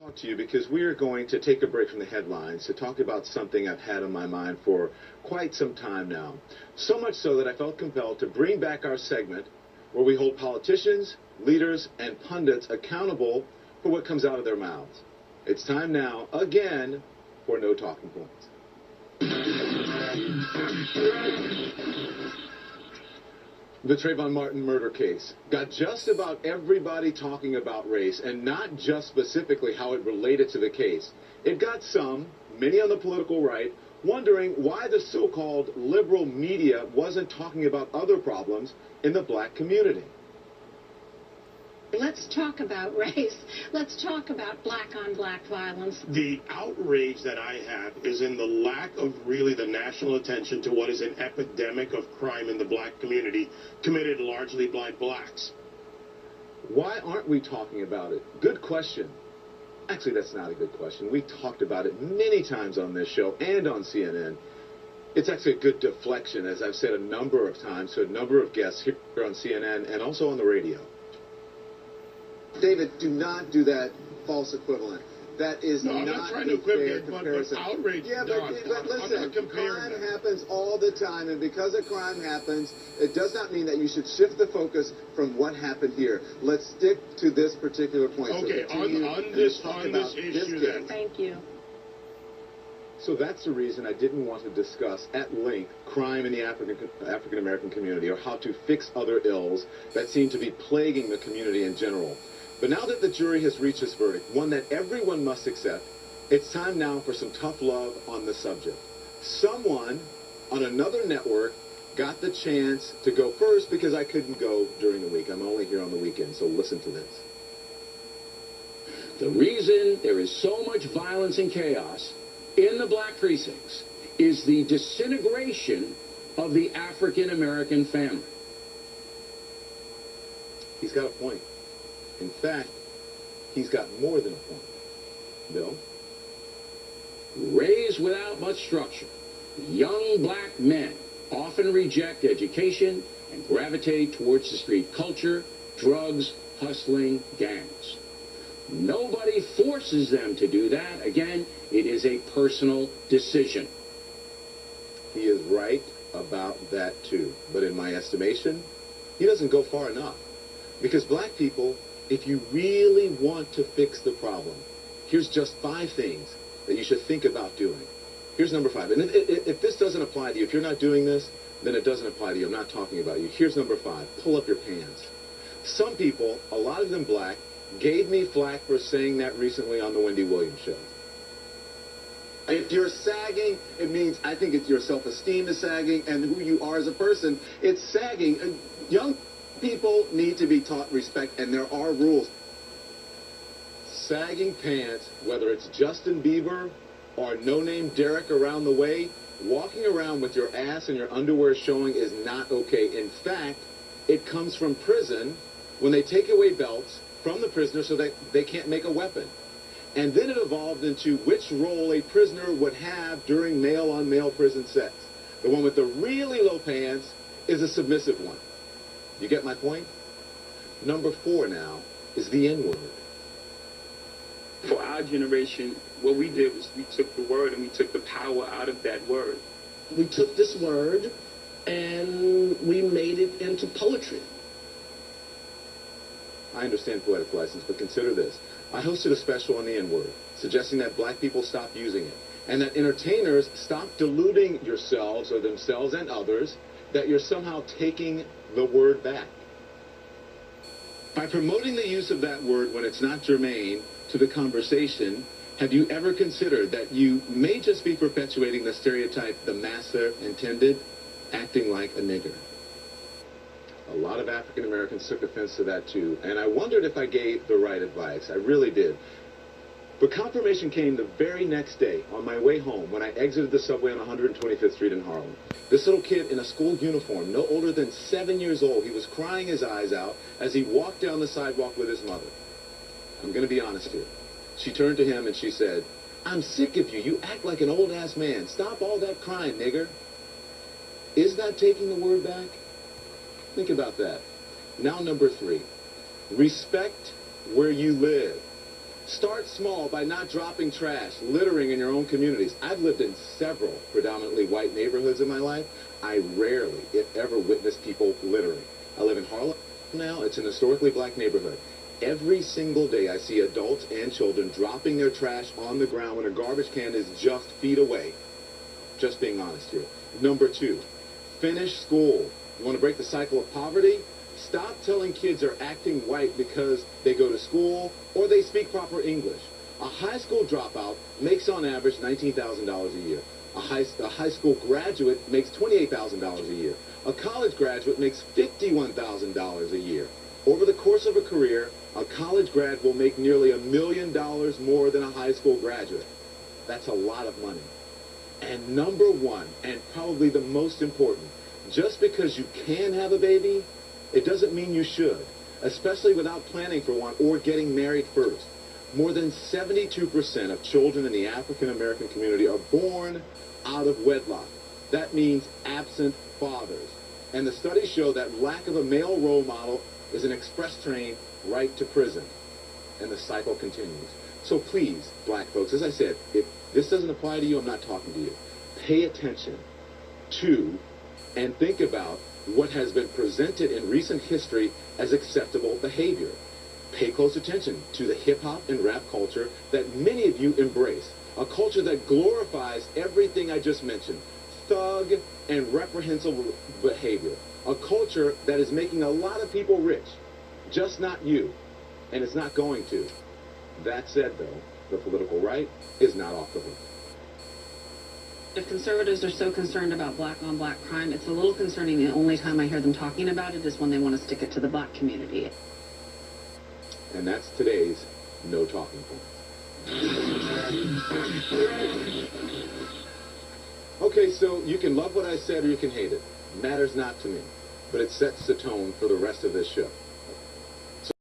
Talk to you because we are going to take a break from the headlines to talk about something I've had on my mind for quite some time now. So much so that I felt compelled to bring back our segment where we hold politicians, leaders, and pundits accountable for what comes out of their mouths. It's time now, again, for No Talking Points. The Trayvon Martin murder case got just about everybody talking about race, and not just specifically how it related to the case. It got some, many on the political right, wondering why the so-called liberal media wasn't talking about other problems in the black community. Let's talk about race. Let's talk about black-on-black violence. The outrage that I have is in the lack of really the national attention to what is an epidemic of crime in the black community, committed largely by blacks. Why aren't we talking about it? Good question. Actually, that's not a good question. We talked about it many times on this show and on CNN. It's actually a good deflection, as I've said a number of times to a number of guests here on CNN and also on the radio. David, do not do that false equivalent. That is I'm not trying to equivocate, but outrage. Yeah, but listen, crime happens all the time, and because a crime happens, it does not mean that you should shift the focus from what happened here. Let's stick to this particular point. Okay, so on this issue then. Thank you. So that's the reason I didn't want to discuss at length crime in the African American community or how to fix other ills that seem to be plaguing the community in general. But now that the jury has reached its verdict, one that everyone must accept, it's time now for some tough love on the subject. Someone on another network got the chance to go first because I couldn't go during the week. I'm only here on the weekend, so listen to this. The reason there is so much violence and chaos in the black precincts is the disintegration of the African American family. He's got a point. In fact, he's got more than a point. Bill? Raised without much structure, young black men often reject education and gravitate towards the street culture, drugs, hustling, gangs. Nobody forces them to do that. Again, it is a personal decision. He is right about that too. But in my estimation, he doesn't go far enough. Because black people, if you really want to fix the problem, here's just 5 things that you should think about doing. Here's number 5. And if this doesn't apply to you, if you're not doing this, then it doesn't apply to you. I'm not talking about you. Here's number 5. Pull up your pants. Some people, a lot of them black, gave me flack for saying that recently on the Wendy Williams show. If you're sagging, it means I think it's your self-esteem is sagging and who you are as a person. It's sagging. And young people need to be taught respect, and there are rules. Sagging pants, whether it's Justin Bieber or no-name Derek around the way, walking around with your ass and your underwear showing is not okay. In fact, it comes from prison when they take away belts from the prisoner so that they can't make a weapon. And then it evolved into which role a prisoner would have during male-on-male prison sex. The one with the really low pants is a submissive one. You get my point? Number 4 now is the N-word. For our generation, what we did was we took the word and we took the power out of that word. We took this word and we made it into poetry. I understand poetic license, but consider this. I hosted a special on the N-word, suggesting that black people stop using it, and that entertainers stop deluding yourselves or themselves and others that you're somehow taking the word back. By promoting the use of that word when it's not germane to the conversation, have you ever considered that you may just be perpetuating the stereotype the master intended, acting like a nigger? A lot of African Americans took offense to that too, and I wondered if I gave the right advice. I really did. But confirmation came the very next day on my way home when I exited the subway on 125th Street in Harlem. This little kid in a school uniform, no older than 7 years old, he was crying his eyes out as he walked down the sidewalk with his mother. I'm going to be honest here. She turned to him and she said, "I'm sick of you. You act like an old-ass man. Stop all that crying, nigger." Is that taking the word back? Think about that. Now, number 3. Respect where you live. Start small by not dropping trash, littering in your own communities. I've lived in several predominantly white neighborhoods in my life. I rarely, if ever, witness people littering. I live in Harlem now. It's an historically black neighborhood. Every single day I see adults and children dropping their trash on the ground when a garbage can is just feet away. Just being honest here. Number 2, finish school. You want to break the cycle of poverty? Stop telling kids they're acting white because they go to school or they speak proper English. A high school dropout makes on average $19,000 a year. A high school graduate makes $28,000 a year. A college graduate makes $51,000 a year. Over the course of a career, a college grad will make nearly $1 million more than a high school graduate. That's a lot of money. And number 1, and probably the most important, just because you can have a baby, it doesn't mean you should, especially without planning for one or getting married first. More than 72% of children in the African American community are born out of wedlock. That means absent fathers. And the studies show that lack of a male role model is an express train right to prison. And the cycle continues. So please, black folks, as I said, if this doesn't apply to you, I'm not talking to you. Pay attention to and think about what has been presented in recent history as acceptable behavior. Pay close attention to the hip-hop and rap culture that many of you embrace, a culture that glorifies everything I just mentioned, thug and reprehensible behavior, a culture that is making a lot of people rich, just not you, and it's not going to. That said, though, the political right is not off the hook. If conservatives are so concerned about black-on-black crime, it's a little concerning. The only time I hear them talking about it is when they want to stick it to the black community. And that's today's No Talking Point. Okay, so you can love what I said or you can hate it. Matters not to me. But it sets the tone for the rest of this show.